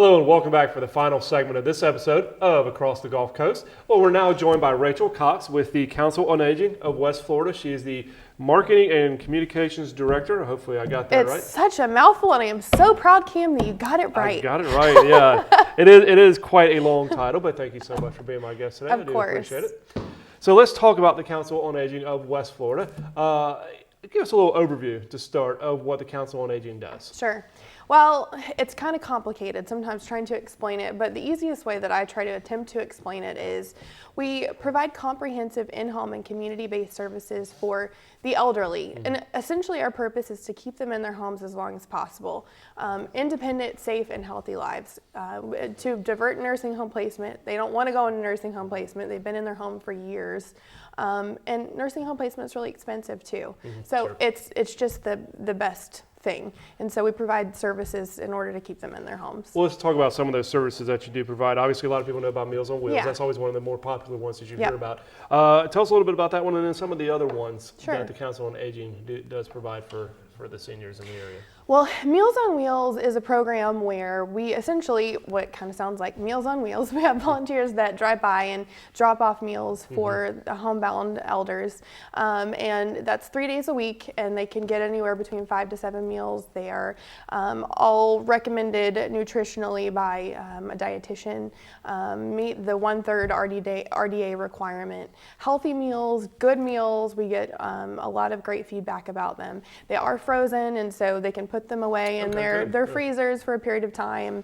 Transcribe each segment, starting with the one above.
Hello and welcome back for the final segment of this episode of Across the Gulf Coast. Well, we're now joined by Rachel Cox with the Council on Aging of West Florida. She is the Marketing and Communications Director. Hopefully I got that right. It's such a mouthful, and I am so proud, Cam, that you got it right. I got it right, yeah. It is quite a long title, but thank you so much for being my guest today. Of course. I do appreciate it. So let's talk about the Council on Aging of West Florida. Give us a little overview to start of what the Council on Aging does. Sure. Well, it's kind of complicated sometimes trying to explain it, but the easiest way that I try to attempt to explain it is we provide comprehensive in-home and community-based services for the elderly. And essentially our purpose is to keep them in their homes as long as possible. Independent, safe, and healthy lives. To divert nursing home placement. They don't want to go into nursing home placement. They've been in their home for years. And nursing home placement is really expensive too. So sure. It's just the best thing. And so we provide services in order to keep them in their homes. Well, let's talk about some of those services that you do provide. Obviously, a lot of people know about Meals on Wheels. Yeah. That's always one of the more popular ones that you hear about. Tell us a little bit about that one and then some of the other ones that the Council on Aging does provide for the seniors in the area. Well, Meals on Wheels is a program where we essentially, what kind of sounds like Meals on Wheels, we have volunteers that drive by and drop off meals for the homebound elders. And that's 3 days a week, and they can get anywhere between 5 to 7 meals. They are all recommended nutritionally by a dietitian, meet the 1/3 RDA requirement. Healthy meals, good meals, we get a lot of great feedback about them. They are frozen, and so they can put them away in their freezers for a period of time.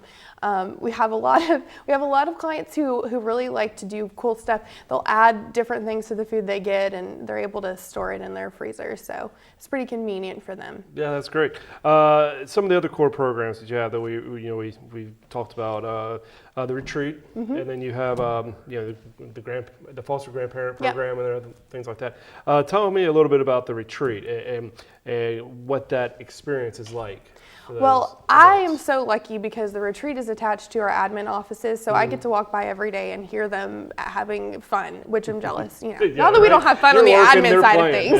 We have a lot of clients who really like to do cool stuff. They'll add different things to the food they get, and they're able to store it in their freezers. So it's pretty convenient for them. Yeah, that's great. Some of the other core programs that you have that we talked about the retreat, and then you have the foster grandparent program and other things like that. Tell me a little bit about the retreat and what that experience is like. Well, I am so lucky because the retreat is attached to our admin offices, so I get to walk by every day and hear them having fun, which I'm jealous. Not that we don't have fun on the admin side of things,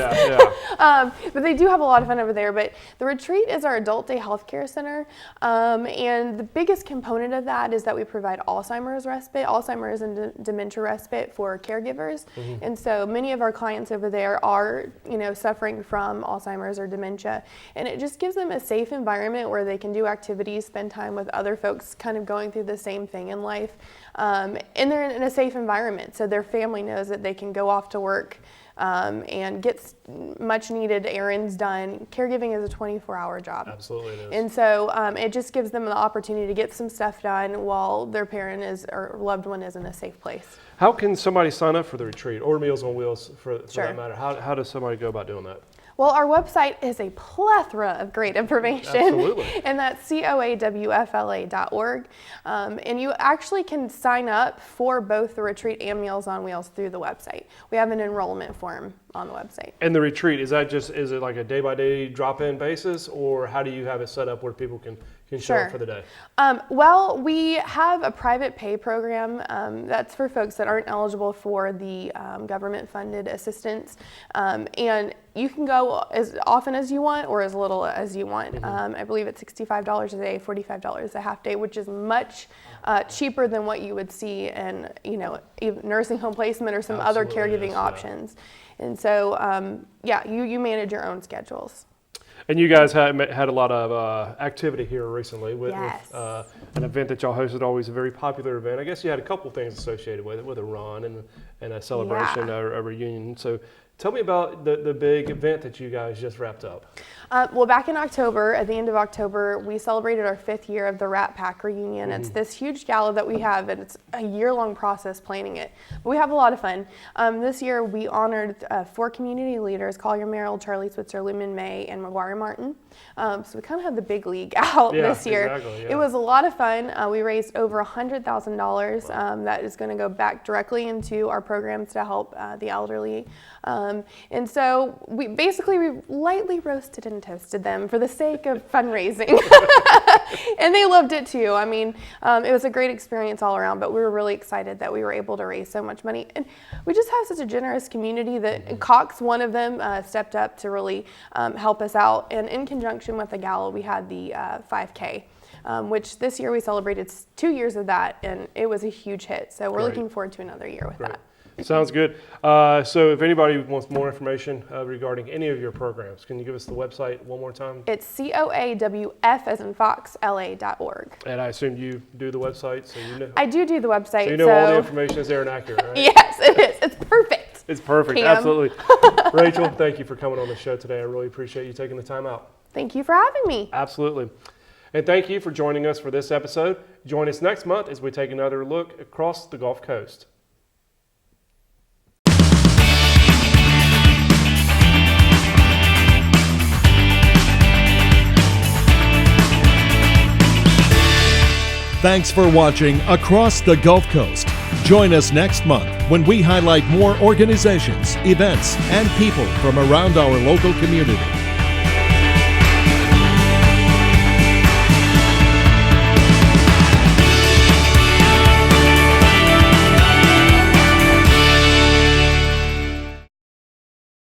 but they do have a lot of fun over there. But the retreat is our adult day healthcare center, and the biggest component of that is that we provide Alzheimer's respite, Alzheimer's and dementia respite for caregivers, and so many of our clients over there are, suffering from Alzheimer's or dementia, and it just gives them a safe environment where they can do activities, spend time with other folks kind of going through the same thing in life. And they're in a safe environment, so their family knows that they can go off to work and get much needed errands done. Caregiving is a 24-hour job. Absolutely it is. And so it just gives them the opportunity to get some stuff done while their parent or loved one is in a safe place. How can somebody sign up for the retreat or Meals on Wheels for that matter? How does somebody go about doing that? Well, our website is a plethora of great information. Absolutely. And that's coawfla.org. And you actually can sign up for both the retreat and Meals on Wheels through the website. We have an enrollment form on the website. And the retreat, is it like a day-by-day drop-in basis, or how do you have it set up where people can show up for the day? Well, we have a private pay program that's for folks that aren't eligible for the government-funded assistance. And you can go as often as you want or as little as you want. I believe it's $65 a day, $45 a half day, which is much cheaper than what you would see in even nursing home placement or some other caregiving options. And so, you manage your own schedules. And you guys had a lot of activity here recently with an event that y'all hosted, always a very popular event. I guess you had a couple things associated with it, with a run and a celebration, a reunion. So tell me about the big event that you guys just wrapped up. Well, back in October, at the end of October, we celebrated our 5th year of the Rat Pack reunion. It's this huge gala that we have, and it's a year-long process planning it. But we have a lot of fun. This year, we honored 4 community leaders: Collier Merrill, Charlie Switzer, Lumen May, and McGuire Martin. So we kind of had the big league out this year. Exactly, It was a lot of fun. We raised over $100,000 that is going to go back directly into our programs to help the elderly. And so we lightly roasted and toasted them for the sake of fundraising. And they loved it too. I mean, it was a great experience all around, but we were really excited that we were able to raise so much money. And we just have such a generous community that Cox, one of them, stepped up to really help us out. And in conjunction with the gala, we had the 5K. which this year we celebrated 2 years of that, and it was a huge hit. So we're Great. looking forward to another year with Great. that. Sounds good. So if anybody wants more information regarding any of your programs, can you give us the website one more time? It's COAWF as in Fox, LA.org. And I assume you do the website, so you know. I do the website. So you know all the information is there and accurate, right? Yes, it is. It's perfect. It's perfect, Cam. absolutely. Rachel, thank you for coming on the show today. I really appreciate you taking the time out. Thank you for having me. Absolutely. And thank you for joining us for this episode. Join us next month as we take another look across the Gulf Coast. Thanks for watching Across the Gulf Coast. Join us next month when we highlight more organizations, events, and people from around our local community.